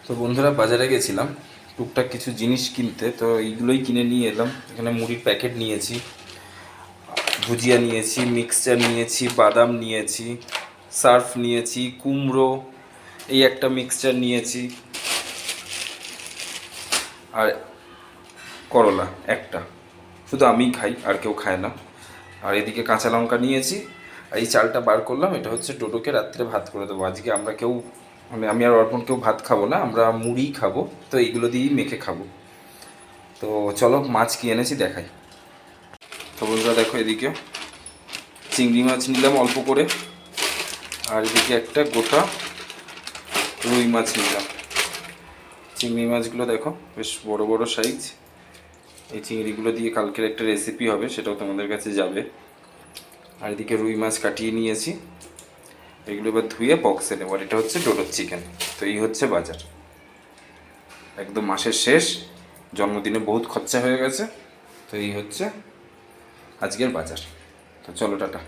তো বন্ধুরা, বাজারে গেছিলাম টুকটাক কিছু জিনিস কিনতে। তো এইগুলোই কিনে নিয়ে এলাম। এখানে মুড়ির প্যাকেট নিয়েছি, ভুজিয়া নিয়েছি, মিক্সচার নিয়েছি, বাদাম নিয়েছি, সার্ফ নিয়েছি, কুমড়ো, এই একটা মিক্সচার নিয়েছি, আর করলা একটা। শুধু আমিই খাই, আর কেউ খায় না। আর এদিকে কাঁচা লঙ্কা নিয়েছি। আর এই চালটা বার করলাম, এটা হচ্ছে টোটোকে রাত্রে ভাত করে দেবো। আজকে আমরা কেউ, মানে আমি আর অর্পণ কেউ ভাত খাবো না, আমরা মুড়িই খাবো। তো এইগুলো দিয়েই মেখে খাবো। তো চলো, মাছ কি এনেছি দেখাই। তো বন্ধুরা দেখো, এদিকে চিংড়ি মাছ নিলাম অল্প করে, আর এদিকে একটা গোটা রুই মাছ নিলাম। চিংড়ি মাছগুলো দেখো বেশ বড় বড় সাইজ। এই চিংড়িগুলো দিয়ে কালকের একটা রেসিপি হবে, সেটাও তোমাদের কাছে যাবে। আর এদিকে রুই মাছ কাটিয়ে নিয়েছি, এগুলো এবার ধুয়ে বক্সে নেব। আর এটা হচ্ছে ডোডোর চিকেন। তো এই হচ্ছে বাজার, একদম মাসের শেষ, জন্মদিনে বহুত খরচা হয়ে গেছে। তো এই হচ্ছে আজকের বাজার। তো চলো, টাটা।